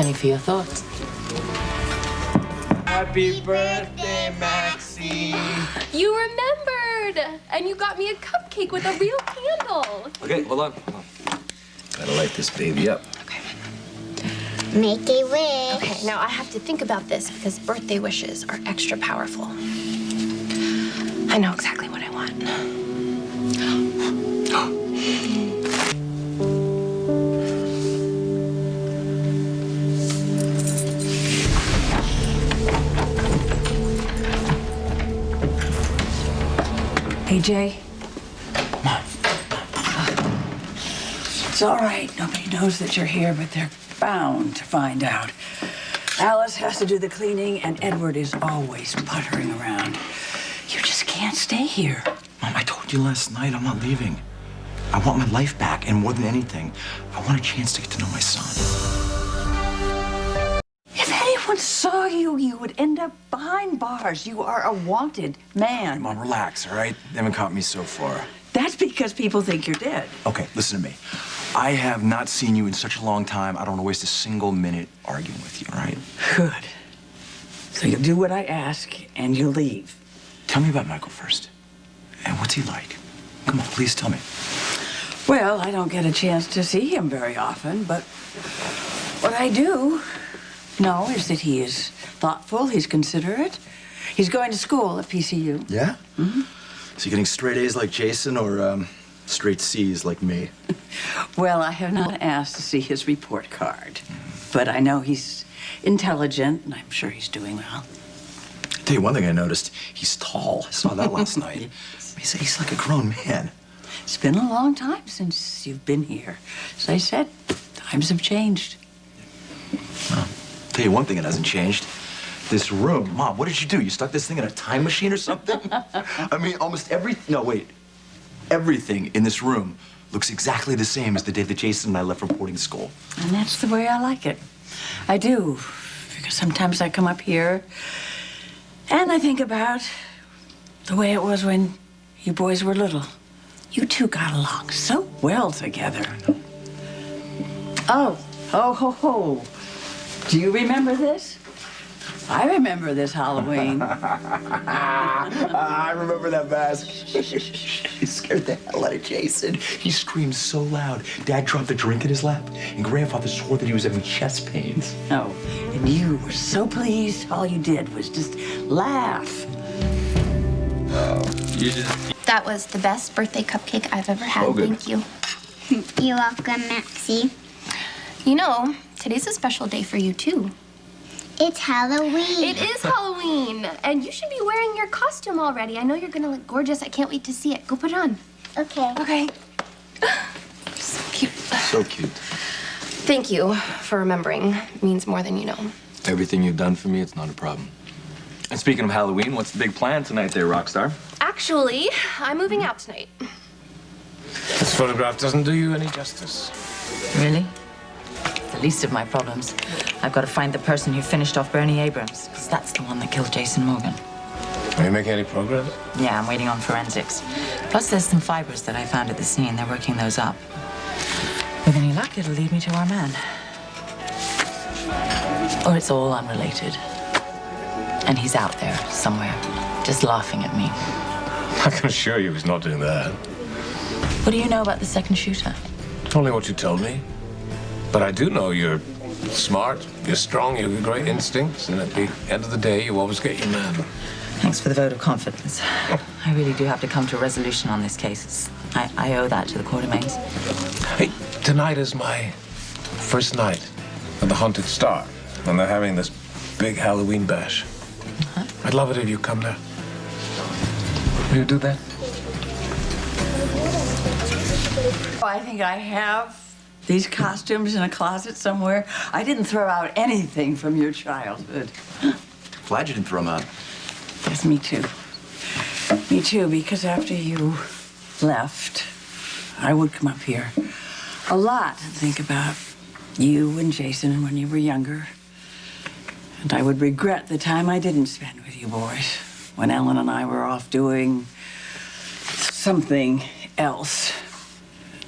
penny for your thoughts. Happy birthday, Maxie. You remembered! And you got me a cupcake with a real candle. Okay, hold on. Gotta light this baby up. Okay. Make a wish. Okay, now I have to think about this because birthday wishes are extra powerful. I know exactly what I want. Hey, Jay. Mom. It's all right. Nobody knows that you're here, but they're bound to find out. Alice has to do the cleaning, and Edward is always puttering around. You just can't stay here. Mom, I told you last night I'm not leaving. I want my life back, and more than anything, I want a chance to get to know my son. If anyone saw you, you would end up behind bars. You are a wanted man. Mom, relax, all right? They haven't caught me so far. That's because people think you're dead. Okay, listen to me. I have not seen you in such a long time. I don't want to waste a single minute arguing with you, all right? Good. So you'll do what I ask, and you'll leave. Tell me about Michael first. And what's he like? Come on, please tell me. Well, I don't get a chance to see him very often, but what I do know is that he is thoughtful, he's considerate. He's going to school at PCU. Yeah? Mm-hmm. So you getting straight A's like Jason or straight C's like me? Well, I have not asked to see his report card, but I know he's intelligent, and I'm sure he's doing well. I'll tell you one thing I noticed. He's tall. I saw that last night. He's like a grown man. It's been a long time since you've been here. As I said, times have changed. Well, tell you one thing that hasn't changed. This room. Mom, what did you do? You stuck this thing in a time machine or something? I mean, everything in this room looks exactly the same as the day that Jason and I left from boarding school. And that's the way I like it. I do. Because sometimes I come up here and I think about the way it was when you boys were little. You two got along so well together. Oh, ho, ho, ho. Do you remember this? I remember this Halloween. I remember that mask. He scared the hell out of Jason. He screamed so loud. Dad dropped a drink in his lap, and Grandfather swore that he was having chest pains. Oh, and you were so pleased. All you did was just laugh. That was the best birthday cupcake I've ever had. Oh, good. Thank you. You're welcome, Maxie. You know, today's a special day for you, too. It's Halloween. It is Halloween, and you should be wearing your costume already. I know you're gonna look gorgeous. I can't wait to see it. Go put it on. Okay. Okay. So cute. So cute. Thank you for remembering. It means more than you know. Everything you've done for me, it's not a problem. And speaking of Halloween, what's the big plan tonight there, Rockstar? Actually, I'm moving out tonight. This photograph doesn't do you any justice. Really? The least of my problems. I've got to find the person who finished off Bernie Abrams, because that's the one that killed Jason Morgan. Are you making any progress? Yeah, I'm waiting on forensics. Plus, there's some fibers that I found at the scene. They're working those up. With any luck, it'll lead me to our man. Or it's all unrelated. And he's out there somewhere, just laughing at me. I can assure you he's not doing that. What do you know about the second shooter? Only what you told me. But I do know you're smart, you're strong, you have great instincts, and at the end of the day, you always get your man. Thanks for the vote of confidence. I really do have to come to a resolution on this case. I owe that to the Quartermains. Hey, tonight is my first night at the Haunted Star, and they're having this big Halloween bash. I'd love it if you come there. Will you do that? I think I have these costumes in a closet somewhere. I didn't throw out anything from your childhood. Glad you didn't throw him out. Yes, me too. Me too, because after you left, I would come up here a lot and think about you and Jason when you were younger. And I would regret the time I didn't spend with you boys when Ellen and I were off doing something else.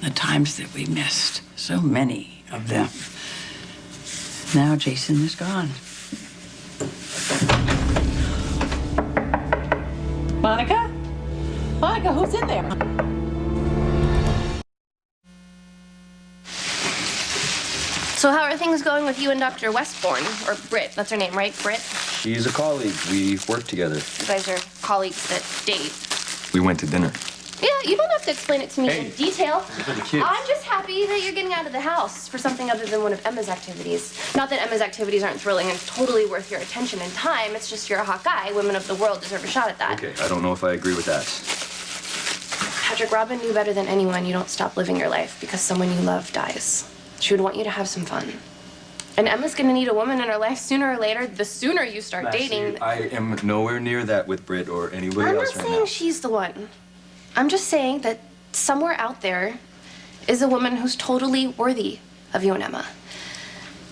The times that we missed, so many of them. Now Jason is gone. Monica? Monica, who's in there? So how are things going with you and Dr. Westbourne? Or Britt, that's her name, right? Britt? She's a colleague. We work together. You guys are colleagues that date. We went to dinner. Yeah, you don't have to explain it to me in detail. for the kids. I'm just happy that you're getting out of the house for something other than one of Emma's activities. Not that Emma's activities aren't thrilling and totally worth your attention and time. It's just you're a hot guy. Women of the world deserve a shot at that. Okay, I don't know if I agree with that. Patrick, Robin knew better than anyone you don't stop living your life because someone you love dies. She would want you to have some fun. And Emma's gonna need a woman in her life sooner or later. The sooner you start dating. I am nowhere near that with Britt or anybody I'm not else right saying now. she's the one. I'm just saying that somewhere out there is a woman who's totally worthy of you and Emma.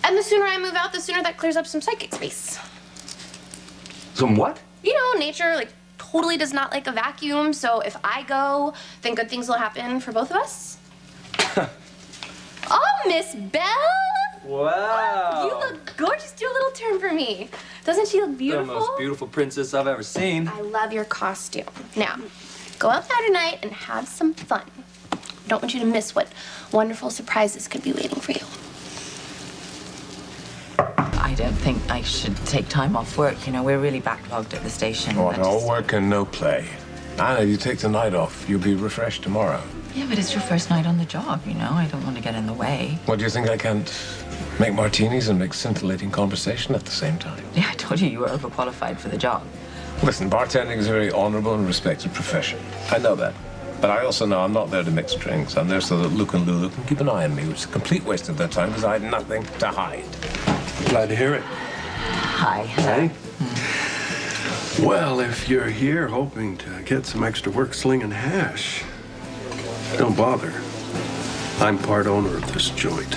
And the sooner I move out, the sooner that clears up some psychic space. Some what? You know, nature, like, totally does not like a vacuum, so if I go, then good things will happen for both of us. Oh, Miss Belle! Wow. You look gorgeous. Do a little turn for me. Doesn't she look beautiful? The most beautiful princess I've ever seen. I love your costume. Now, go out there tonight and have some fun. I don't want you to miss what wonderful surprises could be waiting for you. I don't think I should take time off work. You know, we're really backlogged at the station. Oh, I no just- work and no play. Anna, you take the night off. You'll be refreshed tomorrow. Yeah, but it's your first night on the job, you know? I don't want to get in the way. What, do you think I can't make martinis and make scintillating conversation at the same time? Yeah, I told you you were overqualified for the job. Listen, bartending is a very honorable and respected profession. I know that. But I also know I'm not there to mix drinks. I'm there so that Luke and Lulu can keep an eye on me, which is a complete waste of their time because I had nothing to hide. Glad to hear it. Hi. Hey. Well, if you're here hoping to get some extra work slinging hash, don't bother. I'm part owner of this joint.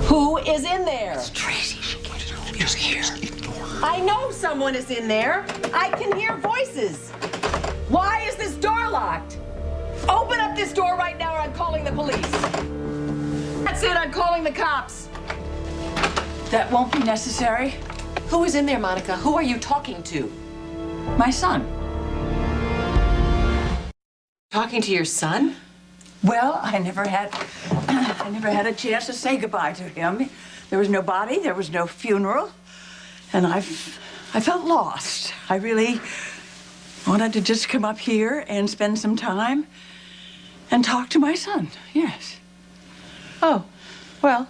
Who is in there? Tracy, she can't know who's here. I know someone is in there. I can hear voices. Why is this door locked? Open up this door right now or I'm calling the police. That's it, I'm calling the cops. That won't be necessary. Who is in there, Monica? Who are you talking to? My son. Talking to your son? Well, I never had a chance to say goodbye to him. There was no body, there was no funeral, and I felt lost. I really wanted to just come up here and spend some time and talk to my son. Yes. Oh, well,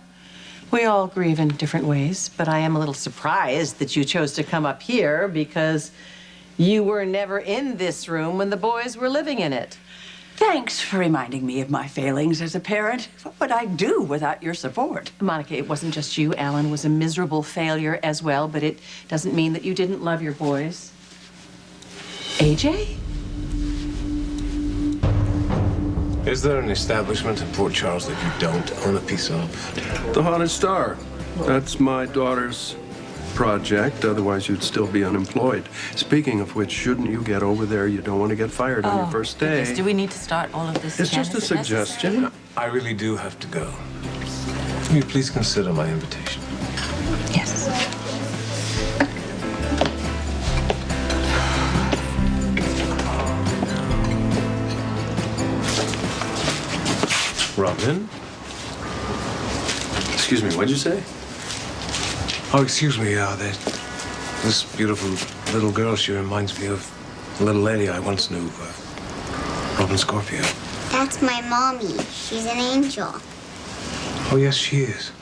we all grieve in different ways, but I am a little surprised that you chose to come up here because you were never in this room when the boys were living in it. Thanks for reminding me of my failings as a parent. What would I do without your support? Monica, it wasn't just you. Alan was a miserable failure as well, but it doesn't mean that you didn't love your boys. AJ? Is there an establishment in Port Charles that you don't own a piece of? The Haunted Star. That's my daughter's project, otherwise you'd still be unemployed. Speaking of which, shouldn't you get over there? You don't want to get fired on your first day. Yes, do we need to start all of this It's again? just a Is it necessary? suggestion. I really do have to go. Will you please consider my invitation? Yes. Robin? Excuse me, what'd you say? Oh, excuse me, this beautiful little girl, she reminds me of the little lady I once knew, Robin Scorpio. That's my mommy. She's an angel. Oh, yes, she is.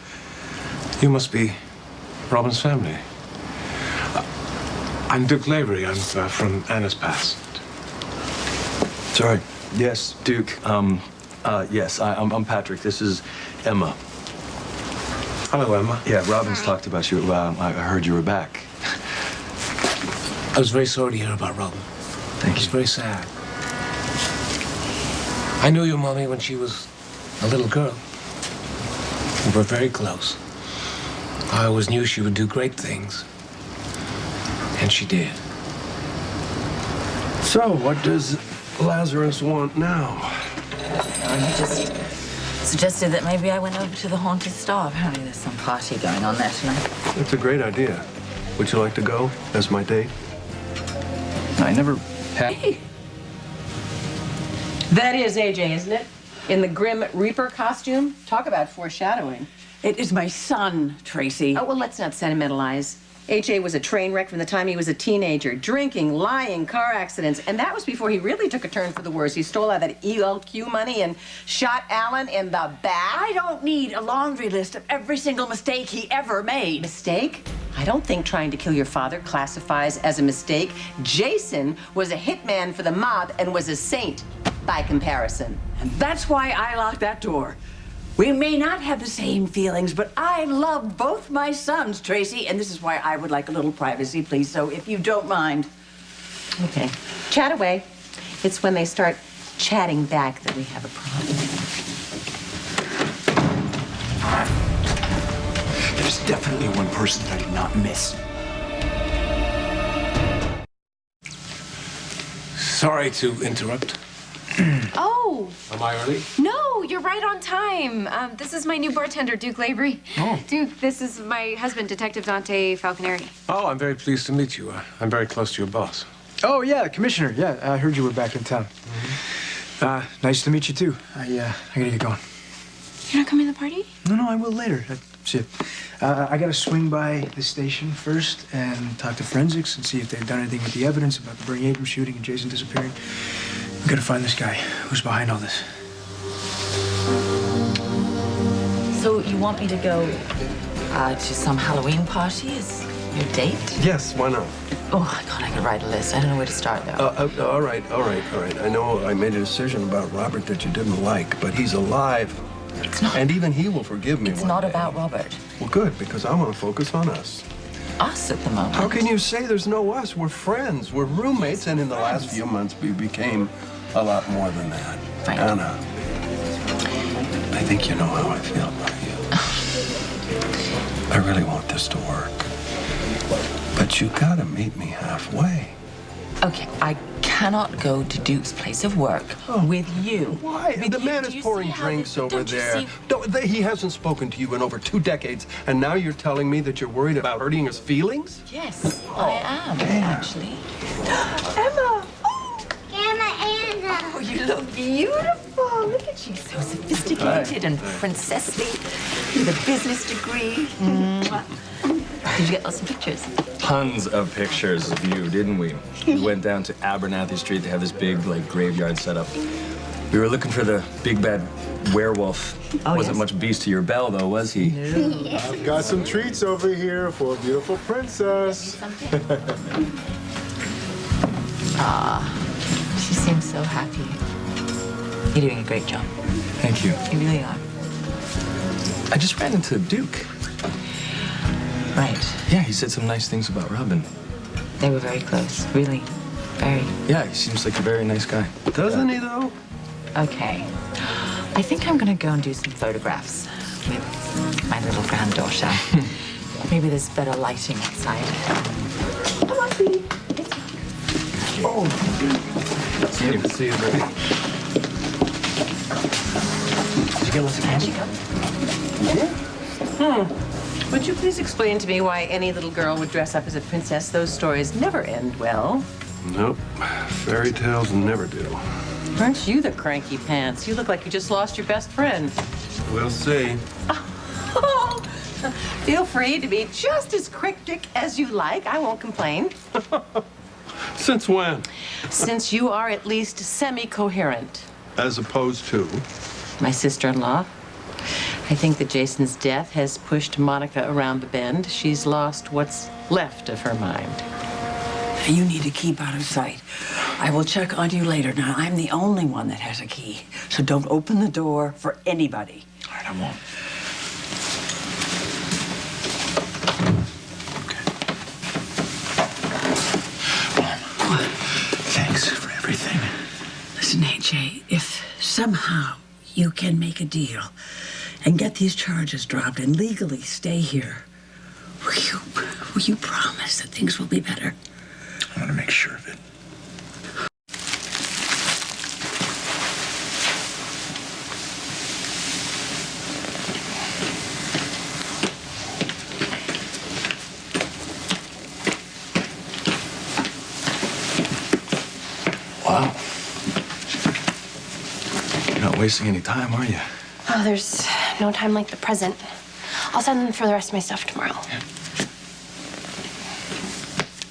You must be Robin's family. I'm Duke Lavery. I'm from Anna's past. Sorry. Yes, Duke. Yes, I'm Patrick. This is Emma. Hello, Emma. Yeah, Robin's talked about you. I heard you were back. I was very sorry to hear about Robin. Thank It was you. very sad. I knew your mommy when she was a little girl. We were very close. I always knew she would do great things. And she did. So, what does Lazarus want now? He just suggested that maybe I went over to the Haunted Star. Apparently there's some party going on there tonight. That's a great idea. Would you like to go as my date? I never had. That is AJ, isn't it? In the Grim Reaper costume? Talk about foreshadowing. It is my son, Tracy. Oh, well, let's not sentimentalize. AJ was a train wreck from the time he was a teenager. Drinking, lying, car accidents. And that was before he really took a turn for the worse. He stole all that ELQ money and shot Alan in the back. I don't need a laundry list of every single mistake he ever made. Mistake? I don't think trying to kill your father classifies as a mistake. Jason was a hitman for the mob and was a saint by comparison. And that's why I locked that door. We may not have the same feelings, but I love both my sons, Tracy, and this is why I would like a little privacy, please. So if you don't mind. Okay. Chat away. It's when they start chatting back that we have a problem. There's definitely one person that I did not miss. Sorry to interrupt. Oh, Am I early? no, you're right on time. This is my new bartender, Duke Lavery. Oh. Duke, this is my husband, Detective Dante Falconeri. Oh, I'm very pleased to meet you. I'm very close to your boss. Oh, yeah, Commissioner. Yeah, I heard you were back in town. Nice to meet you, too. I gotta get going. You're not coming to the party? No, I will later. That's it. I gotta swing by the station first and talk to forensics and see if they've done anything with the evidence about the Bernie Abrams shooting and Jason disappearing. We gotta find this guy who's behind all this. So you want me to go to some Halloween party as your date? Yes, why not? Oh, God, I could write a list. I don't know where to start, though. All right. I know I made a decision about Robert that you didn't like, but he's alive. It's not. And even he will forgive me It's one not day. about Robert. Well, good, because I want to focus on us. Us at the moment. How can you say there's no us? We're friends. We're roommates, and in the last few months, we became a lot more than that. Right. Anna, I think you know how I feel about you. I really want this to work. But you gotta meet me halfway. Okay, I cannot go to Duke's place of work with you. Why? With The you. man Do is you pouring see how drinks the- over don't you there. see- He hasn't spoken to you in over 2 decades, and now you're telling me that you're worried about hurting his feelings? Yes, I am, actually. Emma! Grandma Anna. Oh, you look beautiful. Look at you, so sophisticated and princessly with a business degree. Mwah. Did you get lots of pictures? Tons of pictures of you, didn't we? We went down to Abernathy Street to have this big, graveyard set up. We were looking for the big bad werewolf. Oh, Wasn't yes. much beast to your bell, though, was he? I've got some treats over here for a beautiful princess. She seems so happy. You're doing a great job. Thank you. You really are. I just ran into Duke. Right. Yeah, he said some nice things about Robin. They were very close. Really. Very. Yeah, he seems like a very nice guy. Doesn't he, though? Okay. I think I'm gonna go and do some photographs with my little granddaughter. Maybe there's better lighting outside. Come on, sweetie. See you. See you, baby. Did you get lots of candy? Would you please explain to me why any little girl would dress up as a princess? Those stories never end well. Nope. Fairy tales never do. Aren't you the cranky pants? You look like you just lost your best friend. We'll see. Feel free to be just as cryptic as you like. I won't complain. Since when? Since you are at least semi-coherent. As opposed to? My sister-in-law. I think that Jason's death has pushed Monica around the bend. She's lost what's left of her mind. You need to keep out of sight. I will check on you later. Now, I'm the only one that has a key, so don't open the door for anybody. All right, I won't. Mom, thanks for everything. Listen, AJ, if somehow you can make a deal and get these charges dropped and legally stay here, will you promise that things will be better? I'm gonna make sure of it. Wow. You're not wasting any time, are you? Oh, there's no time like the present. I'll send them for the rest of my stuff tomorrow. Yeah.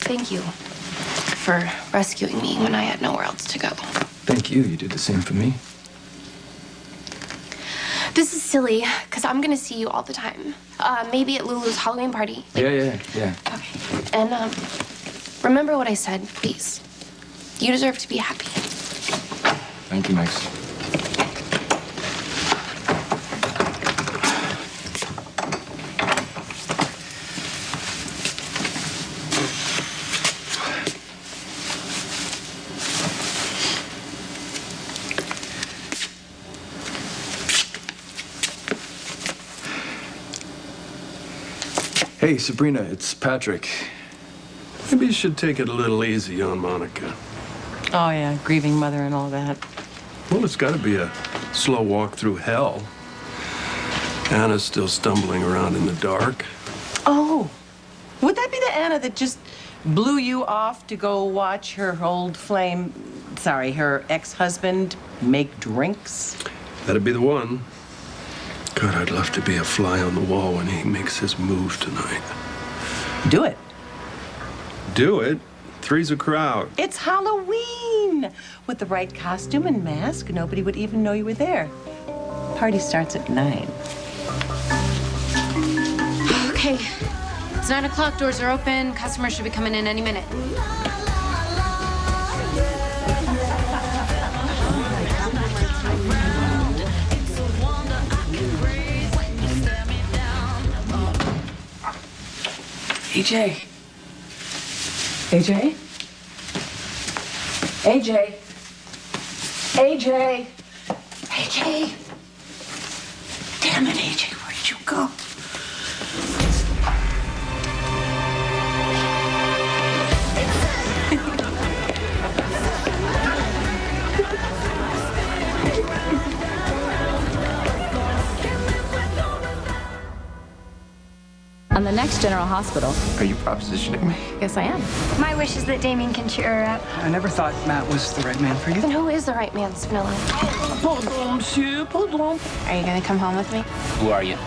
Thank you for rescuing me when I had nowhere else to go. Thank you. You did the same for me. This is silly, because I'm going to see you all the time. Maybe at Lulu's Halloween party. Yeah. Okay. And remember what I said, please. You deserve to be happy. Thank you, Max. Hey, Sabrina, it's Patrick. Maybe you should take it a little easy on Monica. Oh, yeah, grieving mother and all that. Well, it's got to be a slow walk through hell. Anna's still stumbling around in the dark. Oh, would that be the Anna that just blew you off to go watch her her ex-husband make drinks? That'd be the one. God, I'd love to be a fly on the wall when he makes his move tonight. Do it. Do it? Three's a crowd. It's Halloween. With the right costume and mask, nobody would even know you were there. Party starts at 9. Okay. It's 9 o'clock. Doors are open. Customers should be coming in any minute. AJ. AJ? AJ? AJ? AJ? Damn it, AJ, where did you go? On the next General Hospital. Are you propositioning me? Yes, I am. My wish is that Damien can cheer her up. I never thought Matt was the right man for you. Then who is the right man, Spinella? Pardon, monsieur, pardon. Are you gonna come home with me? Who are you?